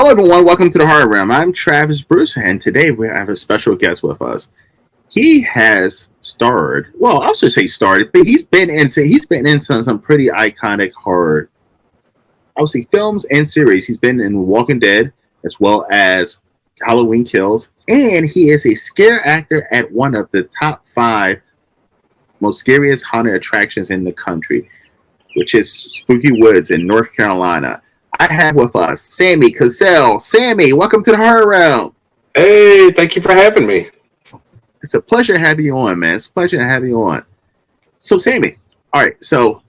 Hello, everyone. Welcome to the Horror Realm. I'm Travis Bruce, and today we have a special guest with us. He has starred, well, I'll just say starred, but he's been in some pretty iconic horror, I would say, films and series. He's been in Walking Dead as well as Halloween Kills, and he is a scare actor at one of the top 5 most scariest haunted attractions in the country, which is Spooky Woods in North Carolina. I have with us Sammie Cassell. Sammie, welcome to the Horror Realm. Hey, thank you for having me. It's a pleasure having you on, man. It's a pleasure having you on. So, Sammie, all right, so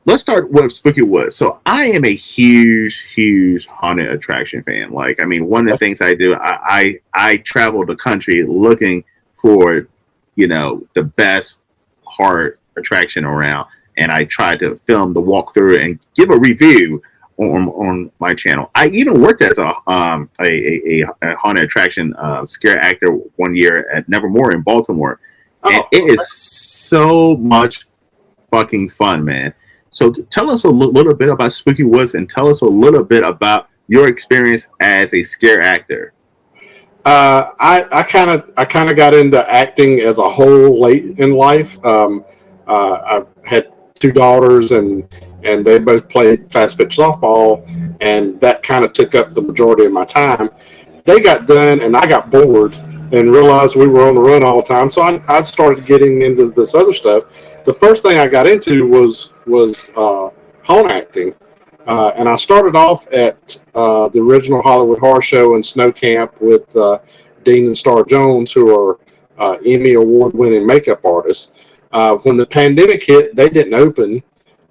let's start with Spooky Woods. So, I am a huge haunted attraction fan. Like, I mean, one of the things I do, I travel the country looking for, the best horror attraction around, and I try to film the walkthrough and give a review on my channel. I even worked as a haunted attraction scare actor one year at Nevermore in Baltimore. And it is so much fucking fun, man. So tell us a little bit about Spooky Woods and tell us a little bit about your experience as a scare actor. I kind of got into acting as a whole late in life. I had 2 daughters and they both played fast pitch softball, and that kind of took up the majority of my time. They got done, and I got bored and realized we were on the run all the time. So I started getting into this other stuff. The first thing I got into was home acting, and I started off at the original Hollywood Horror Show and Snow Camp with Dean and Star Jones, who are Emmy award-winning makeup artists. When the pandemic hit, they didn't open,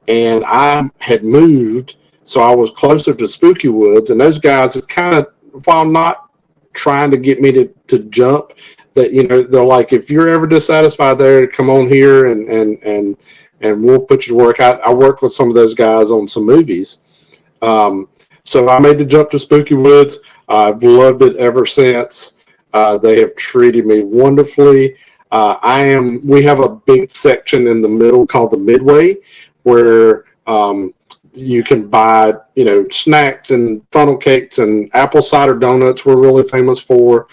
and I had moved, so I was closer to Spooky Woods, and those guys had kind of, while not trying to get me to jump, that they're like, if you're ever dissatisfied there, come on here and we'll put you to work. I worked with some of those guys on some movies, so I made the jump to Spooky Woods. I've loved it ever since. They have treated me wonderfully. We have a big section in the middle called the Midway, where you can buy, snacks and funnel cakes and apple cider donuts we're really famous for,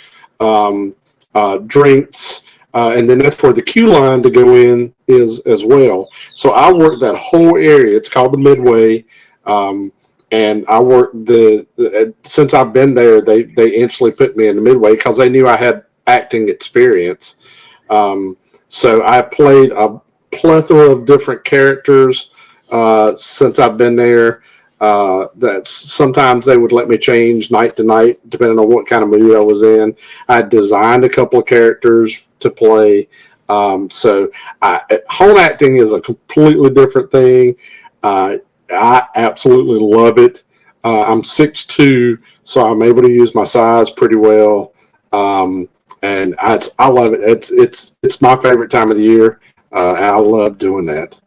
drinks, and then that's where the queue line to go in is as well. So I work that whole area. It's called the Midway, and I work since I've been there, they instantly put me in the Midway because they knew I had acting experience. So I played a plethora of different characters since I've been there. That sometimes they would let me change night to night depending on what kind of mood I was in. I designed a couple of characters to play. So home acting is a completely different thing. I absolutely love it. I'm 6'2", so I'm able to use my size pretty well. And I love it. It's my favorite time of the year, and I love doing that.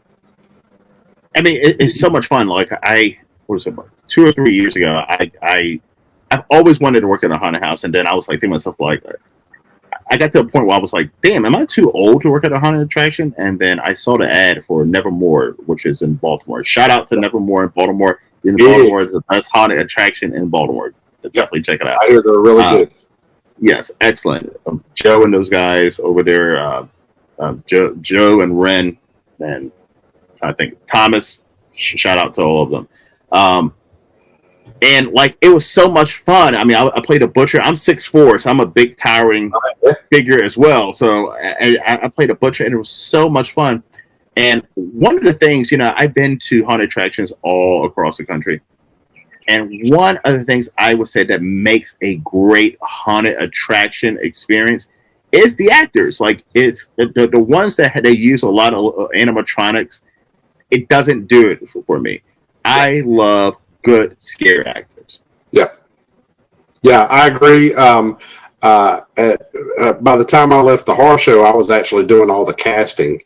I mean, it's so much fun. Like what was it, 2 or 3 years ago, I've always wanted to work in a haunted house, and then I was like thinking to myself, like, I got to a point where I was like, damn, am I too old to work at a haunted attraction? And then I saw the ad for Nevermore, which is in Baltimore. Shout out to Nevermore in Baltimore. Baltimore is the best haunted attraction in Baltimore. Definitely check it out. I hear they're really good. Yes, excellent. Joe and those guys over there, Joe and Ren, and I think Thomas, shout out to all of them. And like, it was so much fun. I mean, I played a butcher. I'm 6'4", so I'm a big towering figure as well. So I played a butcher, and it was so much fun. And one of the things, I've been to haunted attractions all across the country. And one of the things I would say that makes a great haunted attraction experience is the actors. Like, it's the ones that they use a lot of animatronics. It doesn't do it for me. I love good scare actors. Yeah, I agree. By the time I left the horror show, I was actually doing all the casting.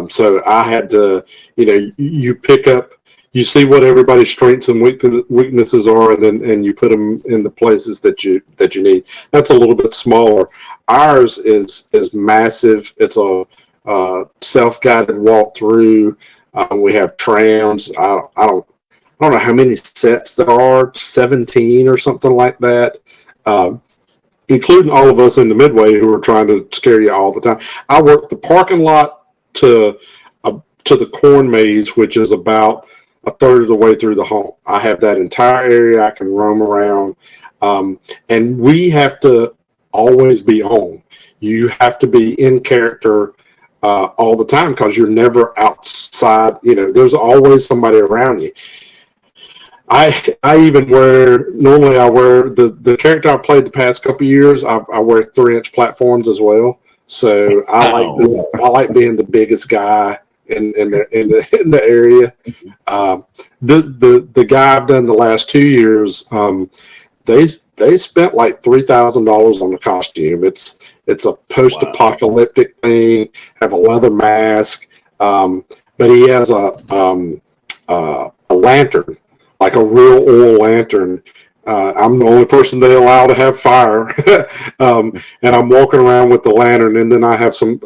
So I had to, you pick up. You see what everybody's strengths and weaknesses are, and you put them in the places that you need. That's a little bit smaller. Ours is massive. It's a self-guided walkthrough. We have trams. I don't don't know how many sets there are, 17 or something like that, including all of us in the Midway who are trying to scare you all the time. I work the parking lot to the corn maze, which is about a third of the way through the home. I have that entire area I can roam around, and we have to always be on. You have to be in character all the time because you're never outside. There's always somebody around you. I even normally I wear the character I played the past couple of years. I wear 3-inch platforms as well. So I like being the biggest guy in the area. The guy I've done the last 2 years, they spent like $3,000 on the costume. It's a post-apocalyptic thing. Have a leather mask, but he has a lantern, like a real oil lantern. I'm the only person they allow to have fire, and I'm walking around with the lantern. And then I have some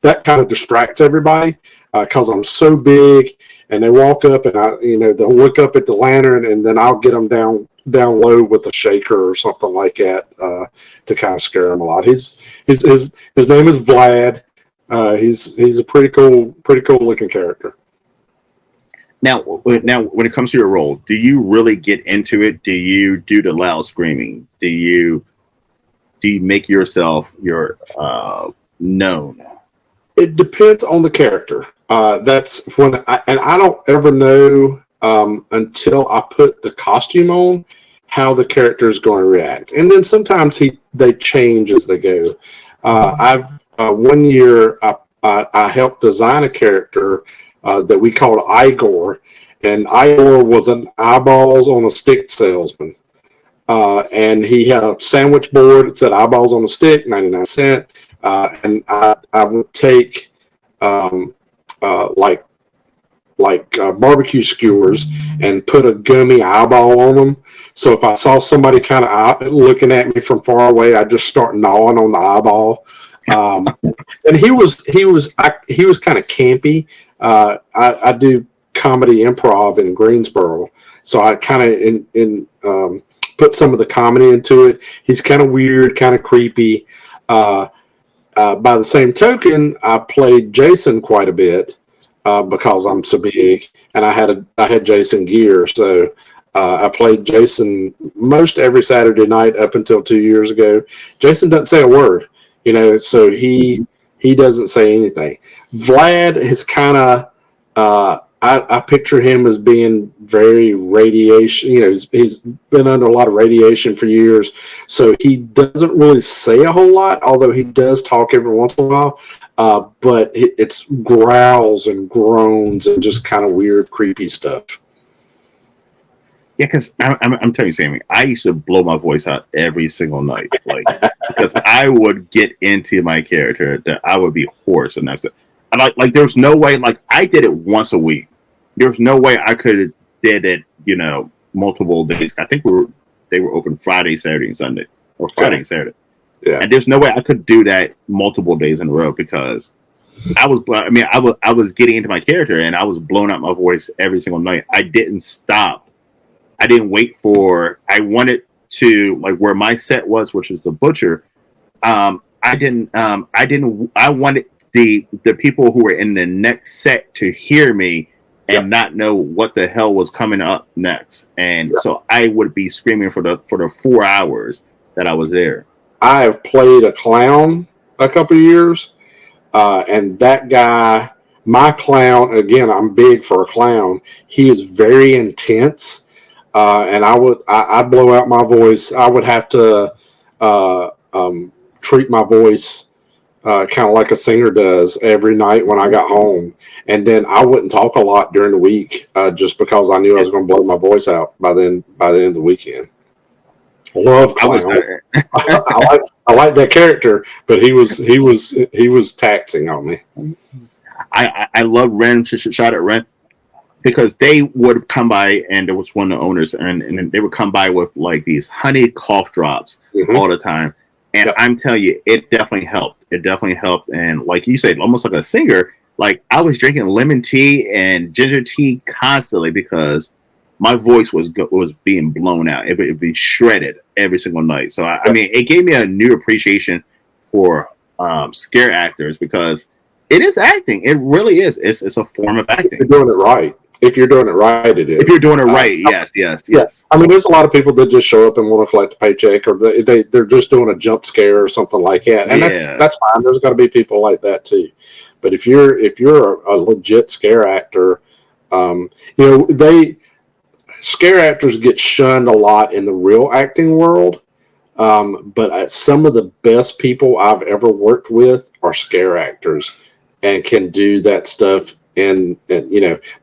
that kind of distracts everybody because I'm so big. And they walk up, and they'll look up at the lantern, and then I'll get them down low with a shaker or something like that to kind of scare them a lot. His name is Vlad. He's a pretty cool looking character. Now, when it comes to your role, do you really get into it? Do you do the loud screaming? Do you make yourself known? It depends on the character. That's when I don't ever know until I put the costume on how the character is going to react, and then sometimes they change as they go. One year I helped design a character that we called Igor, and Igor was an eyeballs on a stick salesman, and he had a sandwich board that said eyeballs on a stick, 99¢, and I would take barbecue skewers and put a gummy eyeball on them. So if I saw somebody kind of looking at me from far away, I'd just start gnawing on the eyeball. And he was kind of campy. I do comedy improv in Greensboro, so I kind of put some of the comedy into it. He's kind of weird, kind of creepy. By the same token, I played Jason quite a bit because I'm so big, and I had Jason gear, so I played Jason most every Saturday night up until 2 years ago. Jason doesn't say a word, so he doesn't say anything. Vlad is kind of I picture him as being very radiation. He's been under a lot of radiation for years, so he doesn't really say a whole lot. Although he does talk every once in a while, but it's growls and groans and just kind of weird, creepy stuff. Yeah, because I'm telling you, Sammie, I used to blow my voice out every single night, because I would get into my character that I would be hoarse, and that's it. Like there's no way. Like I did it once a week. There's no way I could have did it, multiple days. I think they were open Friday, Saturday, and Sunday, or Friday and Saturday. Yeah. And there's no way I could do that multiple days in a row because I was getting into my character and I was blowing out my voice every single night. I didn't stop. I didn't wait for. I wanted to where my set was, which is the butcher. I wanted the people who were in the next set to hear me and not know what the hell was coming up next. And so I would be screaming for the 4 hours that I was there. I have played a clown a couple of years, and that guy, my clown, again, I'm big for a clown. He is very intense, and I'd blow out my voice. I would have to treat my voice kind of like a singer does every night when I got home. And then I wouldn't talk a lot during the week just because I knew I was going to blow my voice out by the end of the weekend. Love clowns. I like that character, but he was taxing on me. I love Ren. Shout out Ren, because they would come by, and there was one of the owners, and they would come by with these honey cough drops all the time. And I'm telling you, it definitely helped. It definitely helped. And like you said, almost like a singer, I was drinking lemon tea and ginger tea constantly because my voice was being blown out. It'd be shredded every single night. So I mean, it gave me a new appreciation for scare actors because it is acting. It really is. It's a form of acting. If you're doing it right. If you're doing it right, it is. If you're doing it right, yes. I mean, there's a lot of people that just show up and want to collect a paycheck, or they're just doing a jump scare or something like that, and that's fine. There's got to be people like that too. But if you're a legit scare actor, scare actors get shunned a lot in the real acting world. But some of the best people I've ever worked with are scare actors and can do that stuff. And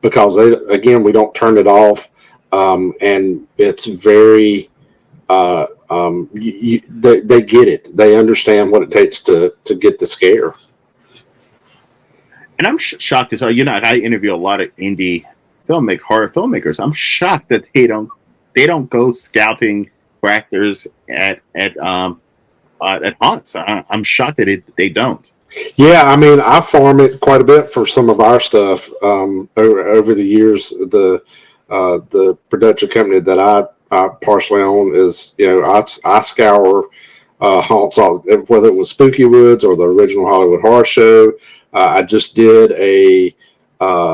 because we don't turn it off. And it's very, they get it. They understand what it takes to get the scare. And I'm shocked as well. I interview a lot of indie horror filmmakers. I'm shocked that they don't go scouting for actors at haunts. I'm shocked that they don't. Yeah, I mean, I farm it quite a bit for some of our stuff over the years. The production company that I partially own is, I scour haunts, whether it was Spooky Woods or the original Hollywood Horror Show. I just did a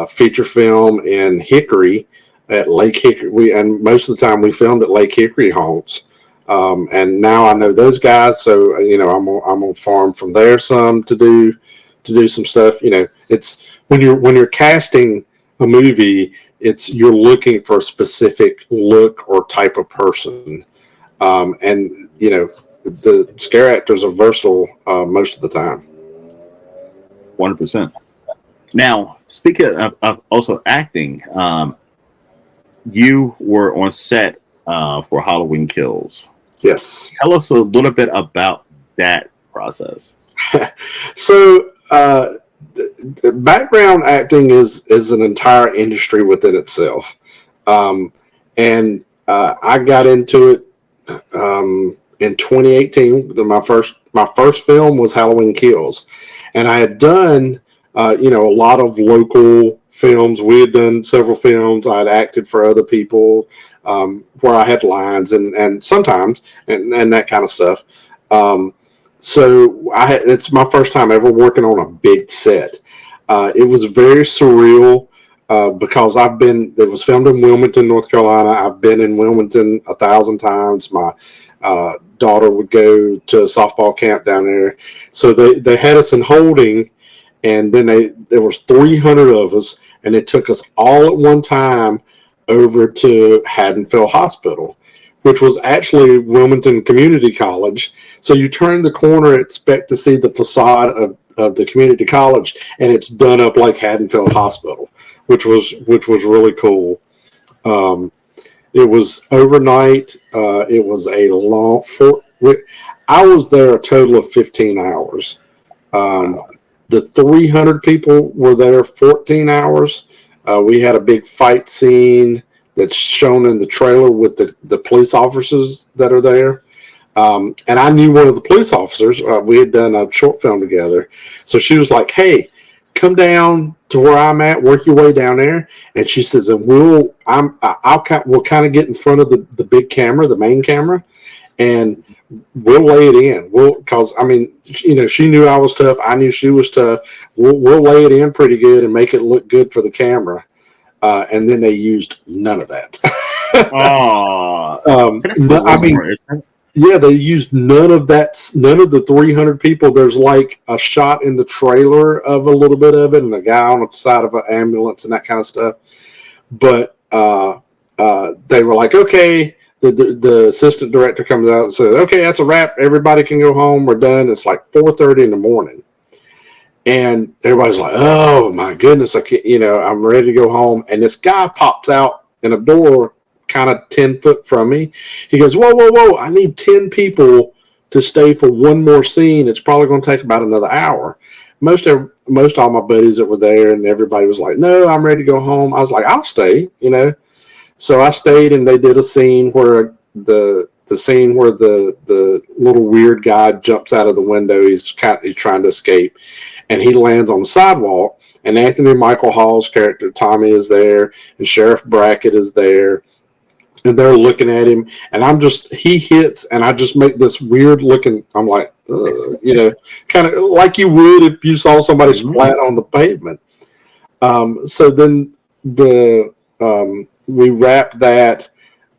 feature film in Hickory at Lake Hickory, and most of the time we filmed at Lake Hickory haunts. And now I know those guys, so I'm gonna farm from there some to do some stuff. It's when you're casting a movie, you're looking for a specific look or type of person, and the scare actors are versatile most of the time. 100%. Now, speaking of also acting, you were on set for Halloween Kills. Yes. Tell us a little bit about that process. So, background acting is an entire industry within itself, and I got into it in 2018. My first film was Halloween Kills, and I had done a lot of local films. We had done several films. I had acted for other people. Where I had lines and sometimes and that kind of stuff. So it's my first time ever working on a big set. It was very surreal because it was filmed in Wilmington, North Carolina. I've been in Wilmington 1,000 times. My daughter would go to a softball camp down there. So they had us in holding, and then there was 300 of us, and it took us all at one time over to Haddonfield Hospital, which was actually Wilmington Community College. So you turn the corner, expect to see the facade of the community college, and it's done up like Haddonfield Hospital, which was really cool. It was overnight. It was a long. I was there a total of 15 hours. The 300 people were there 14 hours. We had a big fight scene that's shown in the trailer with the police officers that are there. And I knew one of the police officers. We had done a short film together. So she was like, "Hey, come down to where I'm at, work your way down there." And she says, "And we'll kind of get in front of the big camera, the main camera, and we'll lay it in. Because she knew I was tough. I knew she was tough. We'll lay it in pretty good and make it look good for the camera." And then they used none of that. They used none of that. None of the 300 people. There's like a shot in the trailer of a little bit of it, and a guy on the side of an ambulance and that kind of stuff. But they were like, "Okay." The assistant director comes out and says, "Okay, that's a wrap. Everybody can go home. We're done." It's like 4:30 in the morning. And everybody's like, "Oh my goodness, I'm ready to go home." And this guy pops out in a door kind of 10 foot from me. He goes, whoa, I need 10 people to stay for one more scene. It's probably going to take about another hour. Most all my buddies that were there, and everybody was like, "No, I'm ready to go home." I was like, "I'll stay," So I stayed, and they did a scene where the the scene where the little weird guy jumps out of the window. He's trying to escape, and he lands on the sidewalk. And Anthony Michael Hall's character Tommy is there, and Sheriff Brackett is there, and they're looking at him. And he hits, and I just make this weird looking. I'm like, kind of like you would if you saw somebody splat on the pavement. So then we wrapped that.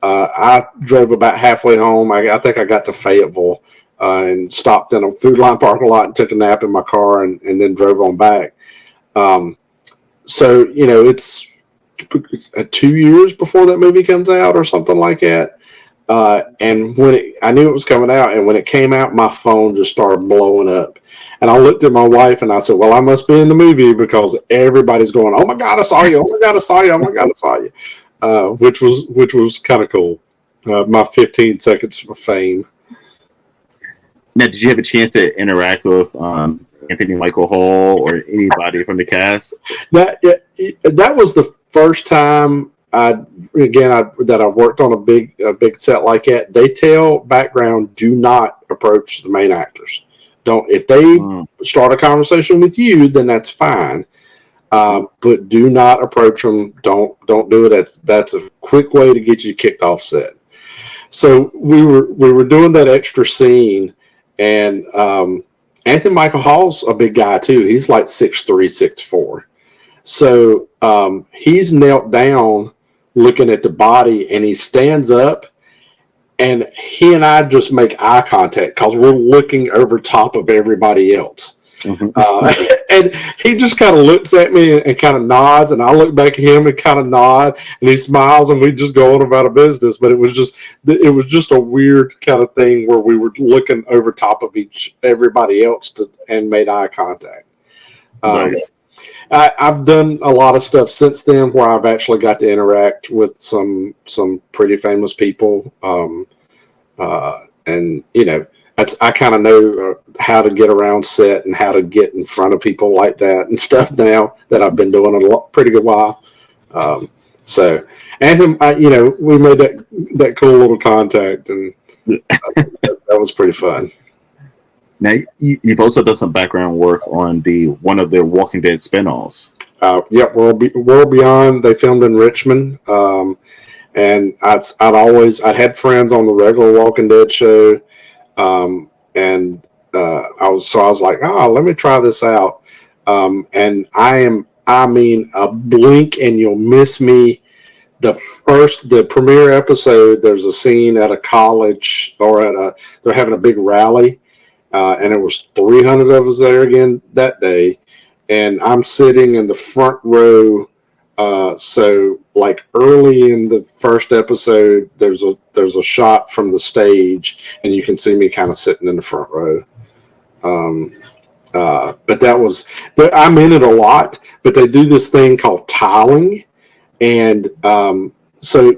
I drove about halfway home. I think I got to Fayetteville and stopped in a Food Line parking lot and took a nap in my car and then drove on back. So, it's 2 years before that movie comes out or something like that. And I knew it was coming out, and when it came out, my phone just started blowing up. And I looked at my wife and I said, well, I must be in the movie because everybody's going, oh my God, I saw you. Oh my God, I saw you. Oh my God, I saw you. Which was kind of cool. My 15 seconds of fame. Now, did you have a chance to interact with Anthony Michael Hall or anybody from the cast? That was the first time that I worked on a big set like that. They tell background, do not approach the main actors. If they start a conversation with you, then that's fine. But do not approach them. Don't do it. That's a quick way to get you kicked off set. So we were doing that extra scene, and Anthony Michael Hall's a big guy too. He's like 6'3", 6'4". So he's knelt down looking at the body, and he stands up, and he and I just make eye contact because we're looking over top of everybody else. And he just kind of looks at me and kind of nods, and I look back at him and kind of nod, and he smiles, and we just go on about a business. But it was just a weird kind of thing where we were looking over top of everybody else and made eye contact. Nice. I've done a lot of stuff since then where I've actually got to interact with some pretty famous people, and I kind of know how to get around set and how to get in front of people like that and stuff now that I've been doing a pretty good while. So, and him, we made that cool little contact, and that was pretty fun. Now, you've also done some background work on one of their Walking Dead spinoffs. Yep, World Beyond. They filmed in Richmond, and I'd had friends on the regular Walking Dead show. And I was like, let me try this out. And a blink and you'll miss me. The premiere episode, there's a scene at a college they're having a big rally. And it was 300 of us there again that day. And I'm sitting in the front row. So like early in the first episode, there's a shot from the stage, and you can see me kind of sitting in the front row. But I'm in it a lot. But they do this thing called tiling, and so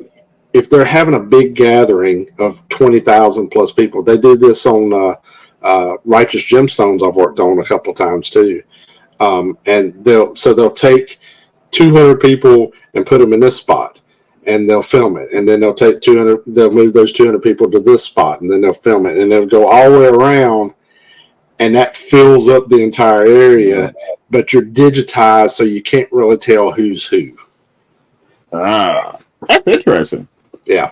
if they're having a big gathering of 20,000 plus people, they do this on Righteous Gemstones. I've worked on a couple of times too, and they'll take 200 people and put them in this spot, and they'll film it, and then they'll move those 200 people to this spot, and then they'll film it, and they'll go all the way around, and that fills up the entire area, but you're digitized, so you can't really tell who's who. That's interesting. Yeah.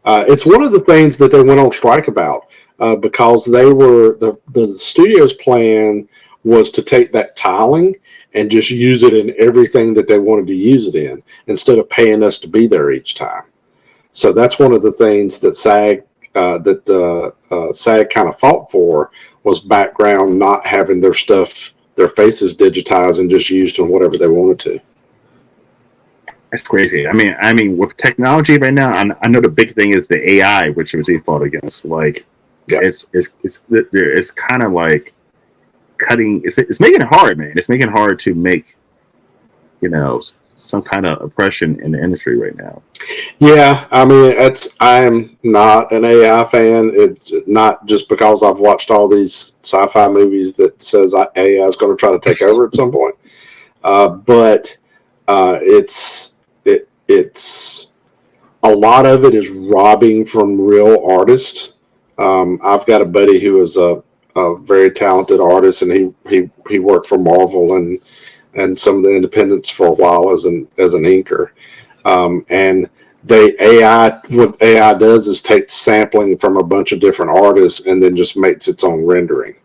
It's one of the things that they went on strike about, because the studio's plan was to take that tiling and just use it in everything that they wanted to use it in, instead of paying us to be there each time. So that's one of the things that SAG kind of fought for, was background not having their faces digitized and just used in whatever they wanted to. That's crazy. I mean, with technology right now, I know the big thing is the AI, which was he fought against. Like, yeah. It's kind of like cutting. It's making it hard, man. It's making it hard to make, some kind of oppression in the industry right now. Yeah, I mean, I'm not an AI fan. It's not just because I've watched all these sci-fi movies that says AI is going to try to take over at some point. But it's A lot of it is robbing from real artists. I've got a buddy who is a very talented artist, and he worked for Marvel and some of the independents for a while as an inker. And what AI does is take sampling from a bunch of different artists and then just makes its own rendering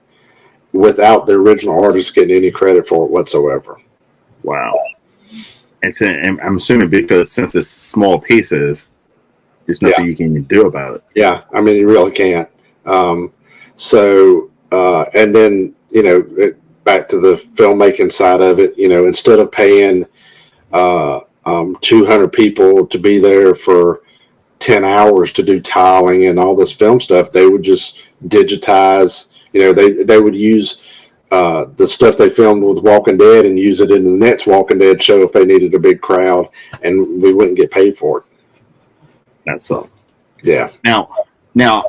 without the original artist getting any credit for it whatsoever. Wow. And I'm assuming because since it's small pieces, there's nothing you can do about it. Yeah, I mean, you really can't. And then, back to the filmmaking side of it, instead of paying 200 people to be there for 10 hours to do tiling and all this film stuff, they would just digitize. They would use the stuff they filmed with Walking Dead and use it in the next Walking Dead show if they needed a big crowd, and we wouldn't get paid for it. That's all. Yeah. Now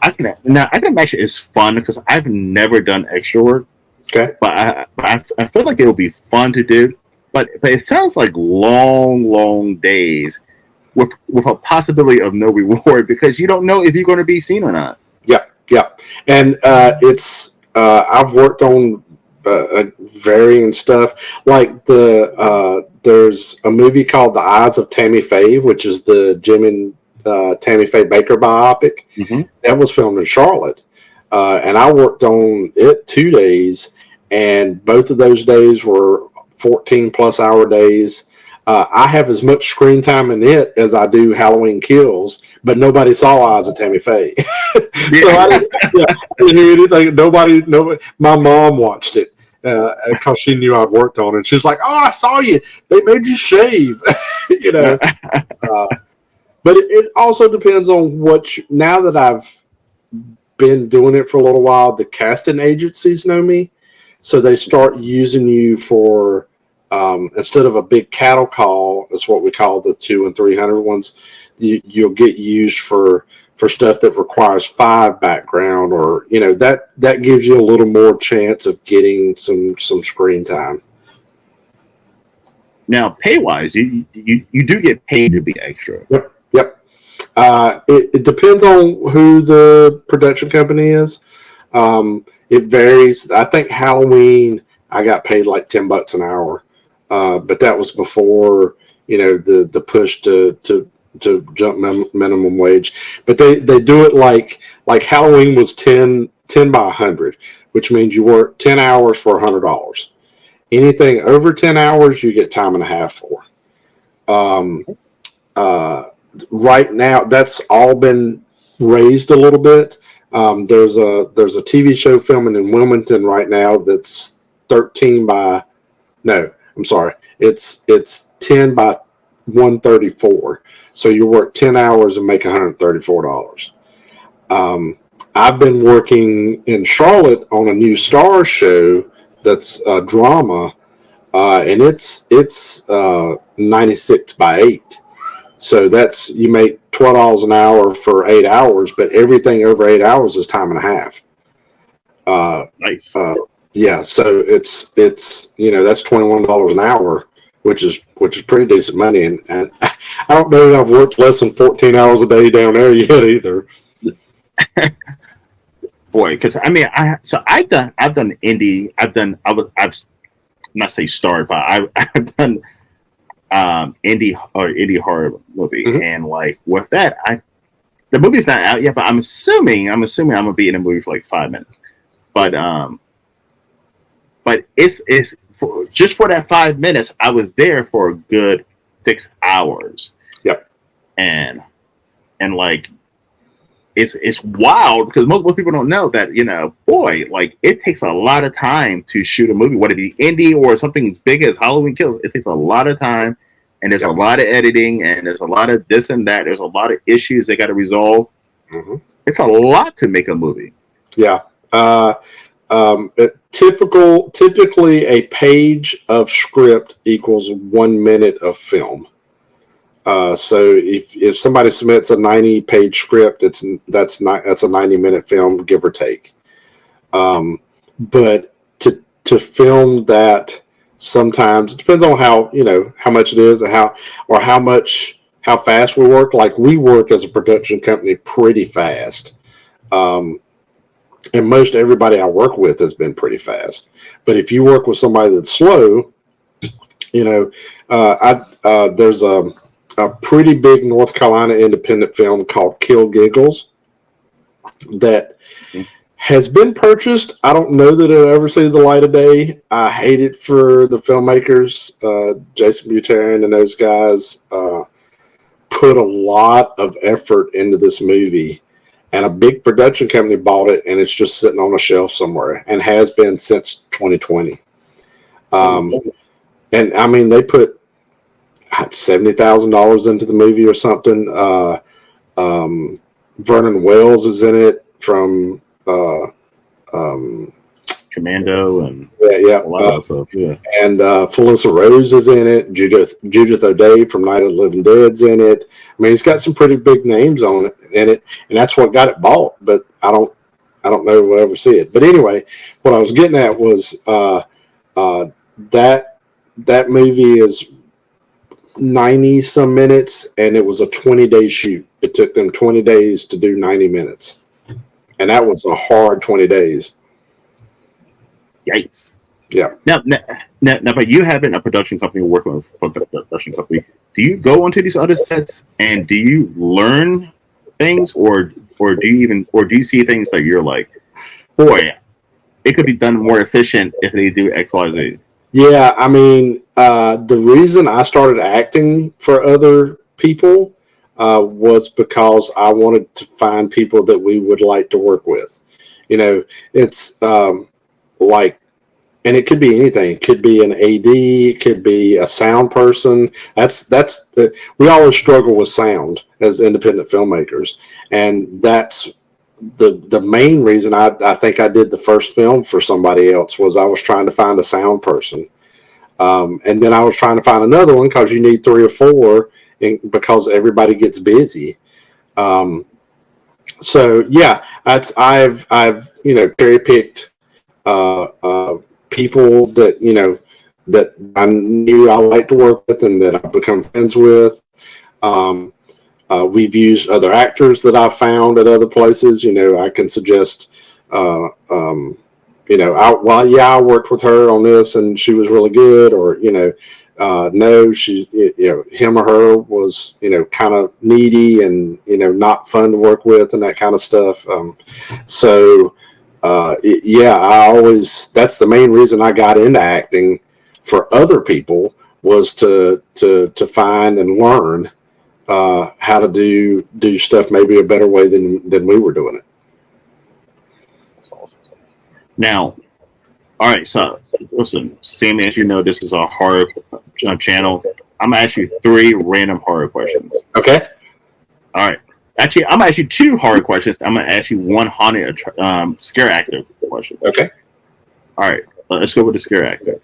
I can imagine it's fun because I've never done extra work. Okay. But I feel like it would be fun to do. But it sounds like long days with a possibility of no reward because you don't know if you're going to be seen or not. Yeah. And I've worked on varying stuff. Like there's a movie called The Eyes of Tammy Faye, which is the Jim and Tammy Faye Baker biopic. Mm-hmm. That was filmed in Charlotte. And I worked on it 2 days, and both of those days were 14 plus hour days. I have as much screen time in it as I do Halloween Kills, but nobody saw Eyes of Tammy Faye. So I didn't hear anything. Nobody. My mom watched it because she knew I'd worked on it. She's like, "Oh, I saw you. They made you shave." But it also depends on now that I've been doing it for a little while, the casting agencies know me. So they start using you for, instead of a big cattle call, is what we call the 200 and 300 ones, you'll get used for stuff that requires 5 background, or, that gives you a little more chance of getting some screen time. Now, pay-wise, you do get paid to be extra. Yep. It depends on who the production company is. It varies. I think Halloween, I got paid like $10 an hour, but that was before the push to jump minimum wage. But they do it like Halloween was 10 by 100, which means you work 10 hours for $100. Anything over 10 hours, you get time and a half for. Right now, that's all been raised a little bit. There's a TV show filming in Wilmington right now that's 10 by 134. So you work 10 hours and make $134. I've been working in Charlotte on a new Star show that's a drama, and it's 96 by 8. So you make $12 an hour for 8 hours, but everything over 8 hours is time and a half. Nice. Yeah, so it's that's $21 an hour, which is pretty decent money, and I don't know that I've worked less than 14 hours a day down there yet either. Boy, because I've done indie. I've not say starred, but I've done indie horror movie, mm-hmm. And like with that, the movie's not out yet, but I'm assuming I'm gonna be in a movie for like 5 minutes, but it's just for that 5 minutes, I was there for a good 6 hours. Yep. And like it's wild because most people don't know that, like it takes a lot of time to shoot a movie, whether it be indie or something as big as Halloween Kills. It takes a lot of time, and there's a lot of editing, and there's a lot of this and that. There's a lot of issues they got to resolve. Mm-hmm. It's a lot to make a movie. Yeah. Typically a page of script equals 1 minute of film. So if somebody submits a 90-page script, that's a 90-minute film, give or take. But to film that, sometimes it depends on how much it is, and how how fast we work. Like, we work as a production company pretty fast. And most everybody I work with has been pretty fast. But if you work with somebody that's slow, you know, there's a pretty big North Carolina independent film called Kill Giggles that has been purchased. I don't know that it'll ever see the light of day. I hate it for the filmmakers. Jason Butarin and those guys put a lot of effort into this movie. And a big production company bought it, and it's just sitting on a shelf somewhere, and has been since 2020. And I mean, they put $70,000 into the movie or something. Vernon Wells is in it from Commando and a lot of stuff. Yeah, and Felissa Rose is in it. Judith O'Dea from Night of the Living Dead's in it. I mean, it's got some pretty big names on it in it, and that's what got it bought. But I don't know if we'll ever see it. But anyway, what I was getting at was that movie is 90 some minutes, and it was a 20-day shoot. It took them 20 days to do 90 minutes, and that was a hard 20 days. Yikes! Yeah. Now, but you having a production company working with a production company, do you go onto these other sets and do you learn things, or do you see things that you're like, boy, it could be done more efficient if they do X, Y, Z? Yeah, I mean, the reason I started acting for other people was because I wanted to find people that we would like to work with. You know, it's like, and it could be anything. It could be an AD. It could be a sound person. We always struggle with sound as independent filmmakers, and that's the main reason I think I did the first film for somebody else was I was trying to find a sound person, and then I was trying to find another one because you need 3 or 4, because everybody gets busy. So yeah, I've cherry picked people that that I knew I liked to work with and that I've become friends with. We've used other actors that I've found at other places. I can suggest, I worked with her on this and she was really good, or, no, she, him or her was, kind of needy and, not fun to work with and that kind of stuff. That's the main reason I got into acting for other people, was to find and learn how to do stuff maybe a better way than we were doing it. That's awesome. Now, all right, so listen, Sammie, as you know, this is a horror channel. I'm gonna ask you 3 random horror questions. Okay. All right. Actually, I'm gonna ask you 2 horror questions. I'm gonna ask you 1 haunted scare actor question. Okay. All right. Let's go with the scare actor.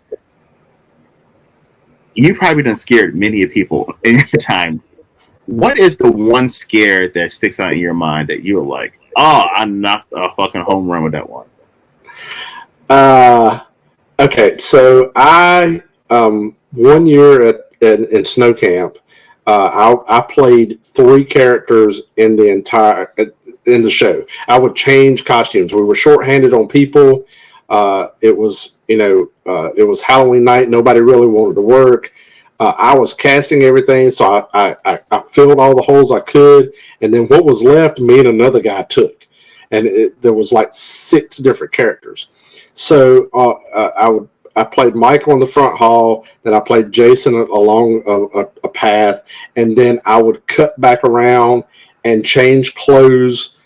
You've probably done scared many people in your time. What is the one scare that sticks out in your mind that you're like, oh, I knocked a fucking home run with that one? Okay, so I 1 year in snow camp, I played 3 characters in the show. I would change costumes. We were shorthanded on people. It was Halloween night. Nobody really wanted to work. I was casting everything, so I filled all the holes I could, and then what was left, me and another guy took, and there was like 6 different characters. So I played Michael in the front hall, then I played Jason along a path, and then I would cut back around and change clothes,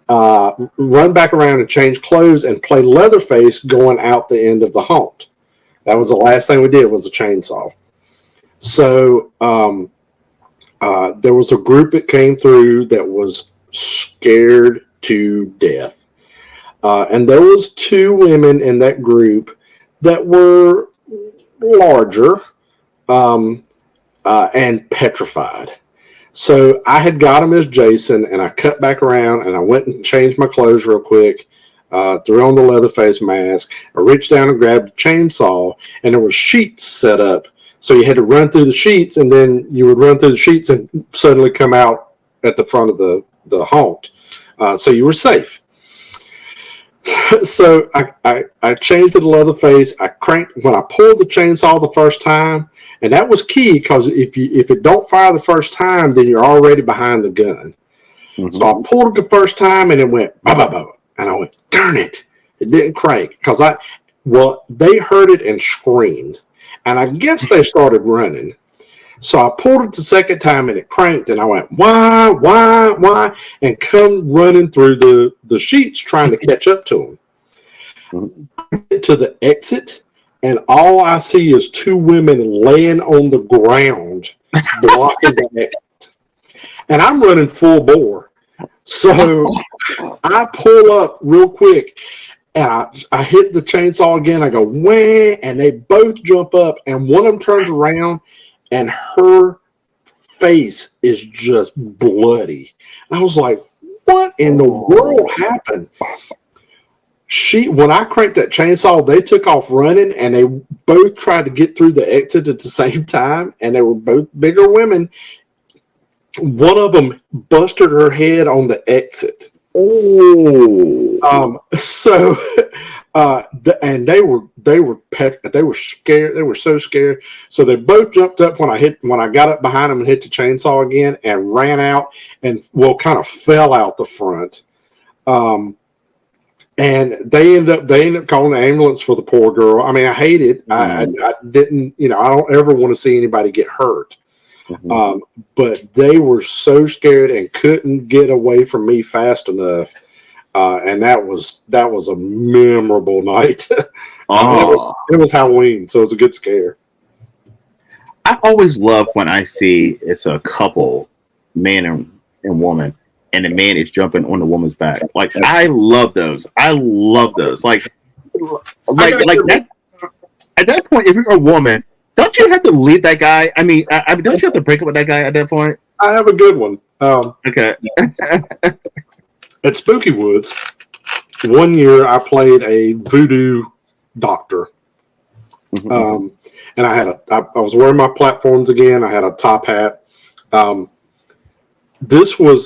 run back around and change clothes, and play Leatherface going out the end of the haunt. That was the last thing we did, was a chainsaw. So there was a group that came through that was scared to death. And there was 2 women in that group that were larger and petrified. So I had got them as Jason, and I cut back around and I went and changed my clothes real quick, threw on the Leatherface mask. I reached down and grabbed a chainsaw, and there were sheets set up So you had to run through the sheets, and then you would run through the sheets and suddenly come out at the front of the haunt. So you were safe. So I changed to the Leatherface. I cranked when I pulled the chainsaw the first time, and that was key because if it don't fire the first time, then you're already behind the gun. Mm-hmm. So I pulled it the first time, and it went bah, bah, bah, and I went, darn it, it didn't crank because they heard it and screamed, and I guess they started running. So I pulled it the second time and it cranked, and I went, why, and come running through the sheets trying to catch up to them. I get to the exit, and all I see is two women laying on the ground blocking the exit. And I'm running full bore. So I pull up real quick, and I hit the chainsaw again. I go, wah, and they both jump up, and one of them turns around, and her face is just bloody. And I was like, what in the world happened? When I cranked that chainsaw, they took off running, and they both tried to get through the exit at the same time, and they were both bigger women. One of them busted her head on the exit. And they were scared. They were so scared. So they both jumped up when I got up behind them and hit the chainsaw again and ran out and kind of fell out the front. And they ended up calling the ambulance for the poor girl. I mean, I hate it. I didn't, I don't ever want to see anybody get hurt. Mm-hmm. But they were so scared and couldn't get away from me fast enough. And that was a memorable night. It was Halloween, so it was a good scare. I always love when I see it's a couple, man and woman, and the man is jumping on the woman's back. Like I love those. Like that. At that point, if you're a woman, don't you have to leave that guy? I mean, don't you have to break up with that guy at that point? I have a good one. Okay. At Spooky Woods, one year I played a voodoo doctor. Mm-hmm. And I was wearing my platforms again. I had a top hat. This had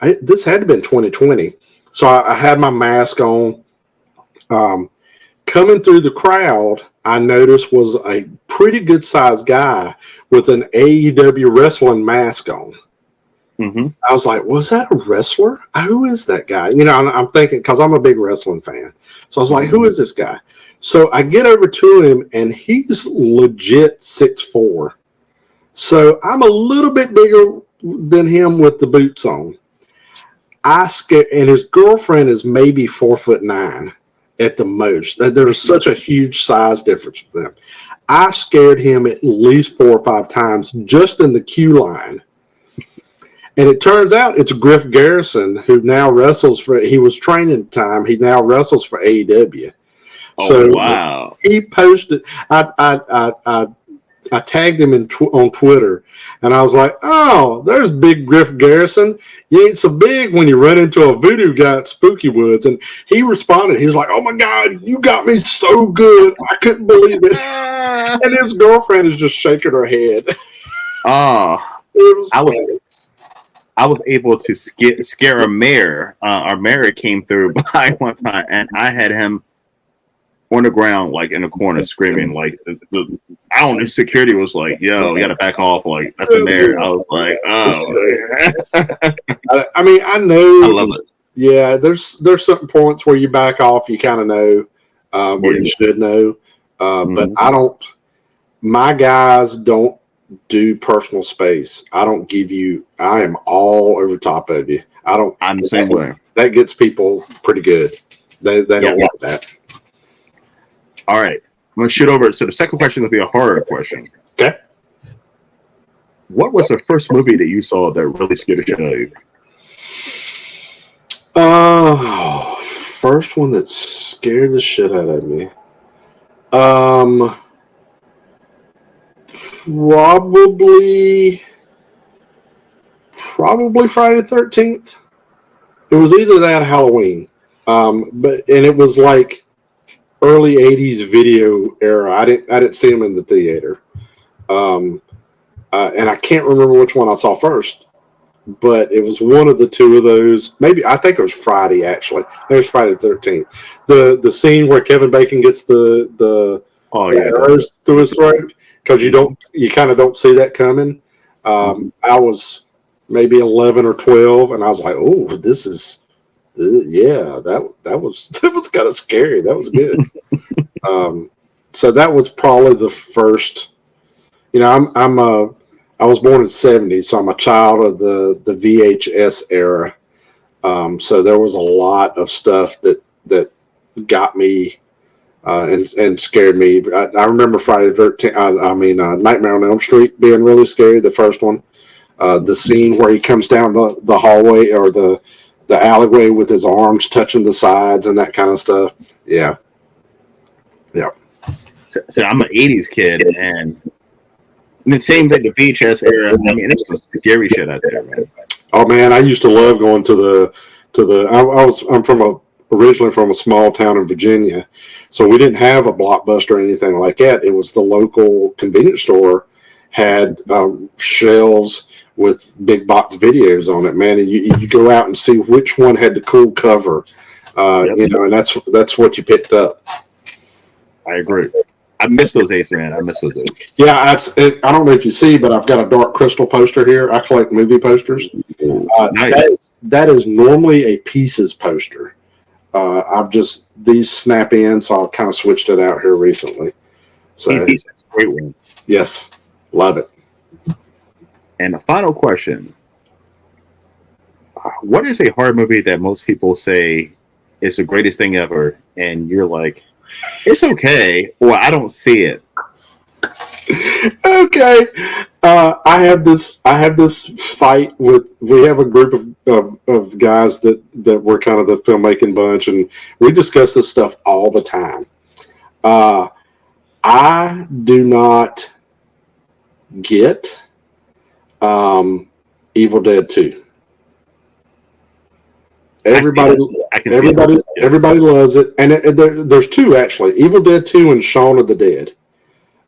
to have been 2020. So I had my mask on. Coming through the crowd, I noticed was a pretty good sized guy with an AEW wrestling mask on. Mm-hmm. I was like, was that a wrestler? Who is that guy? I'm thinking, because I'm a big wrestling fan. So I was like, who is this guy? So I get over to him, and he's legit 6'4". So I'm a little bit bigger than him with the boots on. And his girlfriend is maybe 4'9" at the most. There's such a huge size difference with them. I scared him at least 4 or 5 times just in the queue line. And it turns out it's Griff Garrison, who now wrestles he was training at the time. He now wrestles for AEW. So wow. He posted, I tagged him on Twitter, and I was like, oh, there's big Griff Garrison. You ain't so big when you run into a voodoo guy at Spooky Woods. And he responded. He was like, oh, my God, you got me so good. I couldn't believe it. And his girlfriend is just shaking her head. Oh, I was able to scare a mayor. Our mayor came through by one time, and I had him on the ground, like in the corner, screaming. Like, I don't know, security was like, yo, you got to back off. Like, that's the mayor. I was like, oh. I mean, I know. I love it. Yeah, there's certain points where you back off, you kind of know where you should know. But my guys don't do personal space. I don't give you, I am all over top of you. I'm the same way. That gets people pretty good. They don't like that. All right. I'm going to shoot over. So the second question will be a horror question. Okay. What was the first movie that you saw that really scared the shit out of you? First one that scared the shit out of me. Probably Friday the 13th. It was either that or Halloween. But it was like early 80s video era. I didn't see them in the theater. And I can't remember which one I saw first, but it was one of the two of those. Maybe I think it was Friday. Actually, it was Friday the 13th. The scene where Kevin Bacon gets the arrows through his throat, because you kind of don't see that coming. I was maybe 11 or 12, and I was like, "Oh, this is that was kind of scary. That was good." So that was probably the first. I was born in the 70s, so I'm a child of the VHS era. So there was a lot of stuff that got me and scared me. I remember Friday the 13th. Nightmare on Elm Street being really scary. The first one, the scene where he comes down the hallway or the alleyway with his arms touching the sides and that kind of stuff. Yeah. So I'm an '80s kid, and the same thing, the VHS era. I mean, there's some scary shit out there, man. Oh man, I used to love going to the. I'm originally from a small town in Virginia, so we didn't have a Blockbuster or anything like that. It was the local convenience store had shelves with big box videos on it, man, and you go out and see which one had the cool cover, and that's what you picked up. I agree. I miss those days, man. I miss those days. Yeah, I don't know if you see, but I've got a Dark Crystal poster here. I collect movie posters. Nice. That is normally a Pieces poster. These snap in, so I've kind of switched it out here recently. So Pieces, that's a great one. Yes, love it. And the final question: what is a horror movie that most people say is the greatest thing ever, and you're like, it's okay, or I don't see it? Okay, I have this fight with. We have a group of guys that we're kind of the filmmaking bunch, and we discuss this stuff all the time. I do not get Evil Dead 2. Everybody loves it, and there's two actually: Evil Dead 2 and Shaun of the Dead.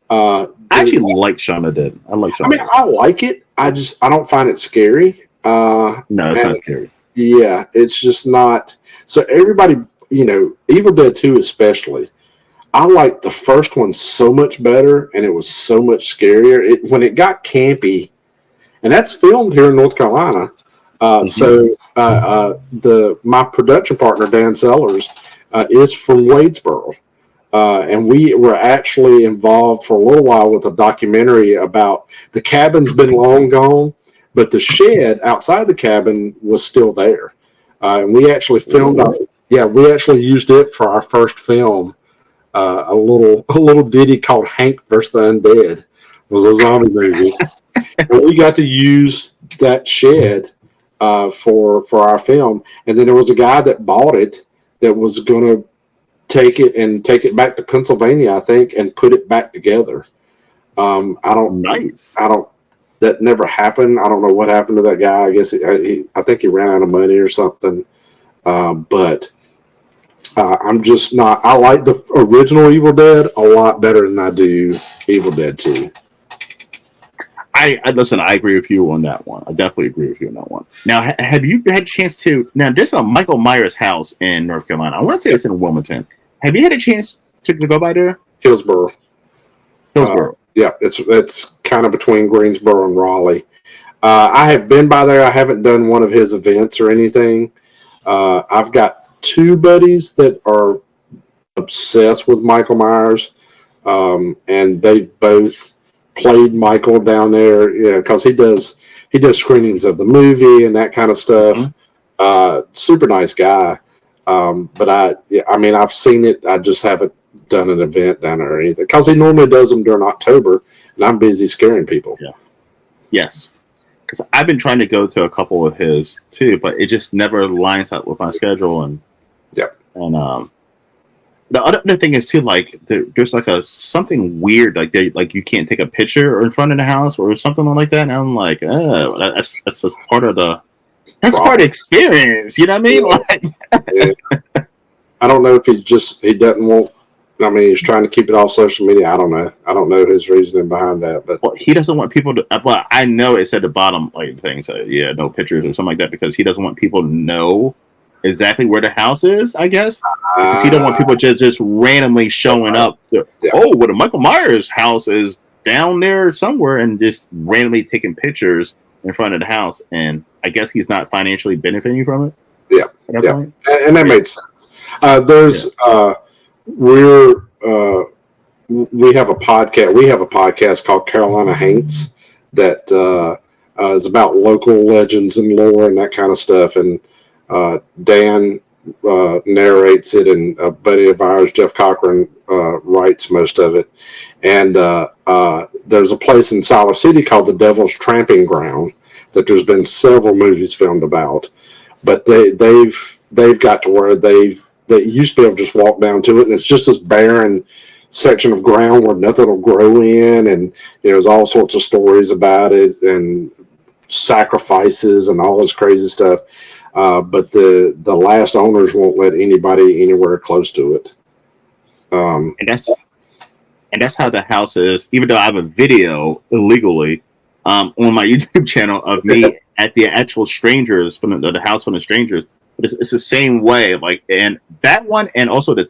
I actually like Shaun of the Dead. I like Shaun. I like it. I don't find it scary. No, it's not scary. Yeah, it's just not. So everybody, Evil Dead 2 especially. I like the first one so much better, and it was so much scarier. When it got campy, and that's filmed here in North Carolina. So my production partner Dan Sellers is from Wadesboro, and we were actually involved for a little while with a documentary about the cabin's been long gone, but the shed outside the cabin was still there, and we actually filmed. We actually used it for our first film. A little ditty called Hank vs. the Undead. It was a zombie movie, and we got to use that shed for our film. And then there was a guy that bought it that was going to take it back to Pennsylvania, I think, and put it back together. That never happened. I don't know what happened to that guy. I guess I think he ran out of money or something. But I'm just not. I like the original Evil Dead a lot better than I do Evil Dead 2. I listen. I agree with you on that one. I definitely agree with you on that one. Now, have you had a chance to? Now, there's a Michael Myers house in North Carolina. I want to say it's in Wilmington. Have you had a chance to go by there? Hillsboro. Yeah, it's kind of between Greensboro and Raleigh. I have been by there. I haven't done one of his events or anything. I've got two buddies that are obsessed with Michael Myers, and they've both played Michael down there, because he does screenings of the movie and that kind of stuff. Mm-hmm. Super nice guy. But I've seen it. I just haven't done an event down there or anything, because he normally does them during October, and I'm busy scaring people. Yeah. Yes. Because I've been trying to go to a couple of his too, but it just never lines up with my schedule. And the other thing is too, like there's like something weird, like you can't take a picture in front of the house or something like that. And I'm like, that's just part of the part of the experience. You know what I mean? Yeah. Like, I don't know if he doesn't want I mean, he's trying to keep it off social media. I don't know. I don't know his reasoning behind that, but Well, he doesn't want people to. Well, I know it's at the bottom, like thing. So yeah, no pictures or something like that, because he doesn't want people to know exactly where the house is. I guess because he don't want people just randomly showing up. To, oh, well, the Michael Myers house is down there somewhere, and just randomly taking pictures in front of the house. And I guess he's not financially benefiting from it. Yeah, and that made sense. We have a podcast. We have a podcast called Carolina Haints that is about local legends and lore and that kind of stuff. And Dan narrates it, and a buddy of ours, Jeff Cochran, writes most of it. And there's a place in Siler City called the Devil's Tramping Ground that there's been several movies filmed about. But they've got to where they used to be able to just walk down to it, and it's just this barren section of ground where nothing will grow in, and there's all sorts of stories about it and sacrifices and all this crazy stuff. But the last owners won't let anybody anywhere close to it. And that's how the house is. Even though I have a video illegally on my YouTube channel of me at the actual strangers from the house from the strangers. It's the same way, like, and that one, and also the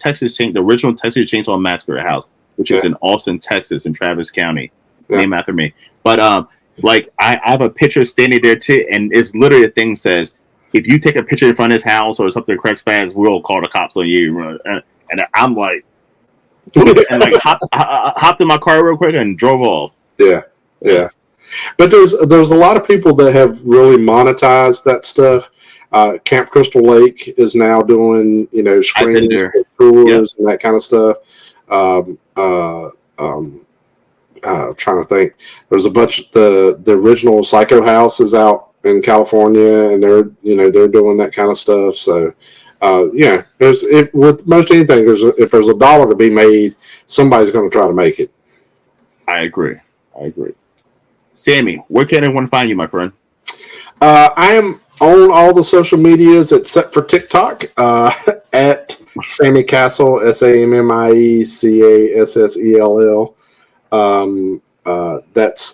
original Texas Chainsaw Massacre house, which is in Austin, Texas, in Travis County, named after me. But like, I have a picture standing there too, and it's literally a thing says, if you take a picture in front of his house or something cracks bad, we'll call the cops on you. And I'm like, and like hopped in my car real quick and drove off. Yeah. But there's a lot of people that have really monetized that stuff. Camp Crystal Lake is now doing, screening tours and that kind of stuff. Trying to think. There's a bunch of the original Psycho House is out in California, and they're doing that kind of stuff. So with most anything, if there's a dollar to be made, somebody's going to try to make it. I agree. Sammie, where can everyone find you, my friend? I am on all the social medias except for TikTok at Sammie Cassell, SammieCassell.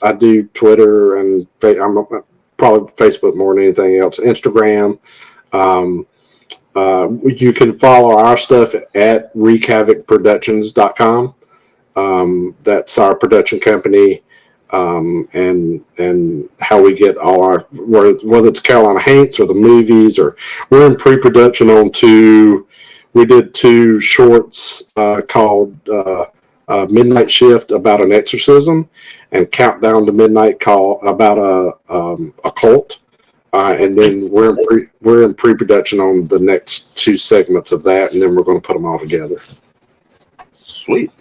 I do Twitter, and I'm probably Facebook more than anything else. Instagram. You can follow our stuff at wreakhavocproductions.com. That's our production company. And how we get all our, whether it's Carolina Haints or the movies, or we're in pre-production we did 2 shorts called Midnight Shift about an exorcism, and Countdown to Midnight about a cult. And then we're in pre-production on the next 2 segments of that, and then we're going to put them all together. Sweet.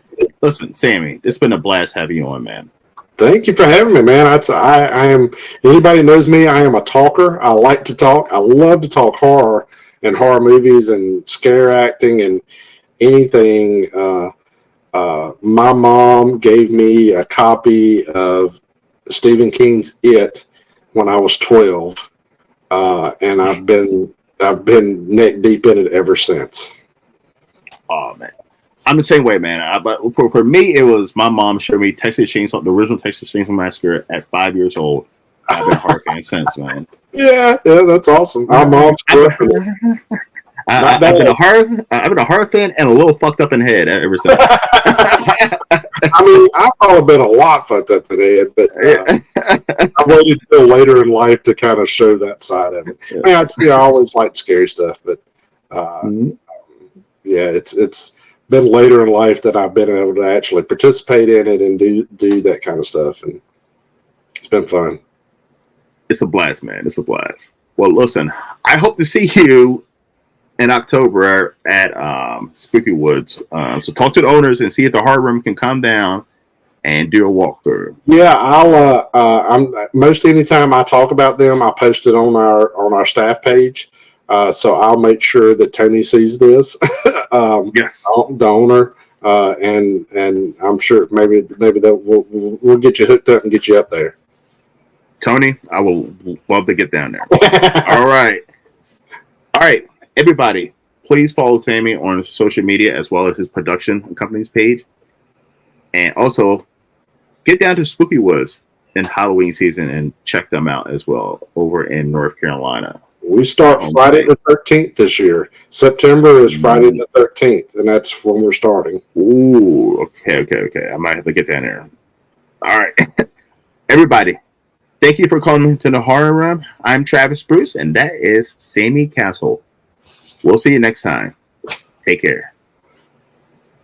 Listen, Sammie, it's been a blast having you on, man. Thank you for having me, man. I am. Anybody knows me, I am a talker. I like to talk. I love to talk horror and horror movies and scare acting and anything. My mom gave me a copy of Stephen King's It when I was 12, and I've been neck deep in it ever since. Oh man, I'm the same way, man. But for me, it was my mom showed me the original Texas Chainsaw Massacre at 5 years old. I've been horror fan since, man. Yeah, that's awesome. My mom's I've been a horror fan and a little fucked up in the head ever since. I mean, I've probably been a lot fucked up in the head, but I waited till later in life to kind of show that side of it. Yeah. I always liked scary stuff, but it's been later in life that I've been able to actually participate in it and do that kind of stuff, and it's been fun. It's a blast, man. It's a blast. Well, listen, I hope to see you in October at Spooky Woods. So talk to the owners and see if the hard room can come down and do a walkthrough. Yeah, I'm most anytime I talk about them, I post it on our staff page. So I'll make sure that Tony sees this. Yes, the owner, and I'm sure maybe that we'll get you hooked up and get you up there. Tony, I will love to get down there. All right, everybody. please follow Sammie on social media as well as his production company's page. And also, get down to Spooky Woods in Halloween season and check them out as well over in North Carolina. We start Friday the 13th this year. September is Friday the 13th, and that's when we're starting. Ooh, okay. I might have to get down there. All right. Everybody, thank you for calling to the Horror Room. I'm Travis Bruce, and that is Sammie Cassell. We'll see you next time. Take care.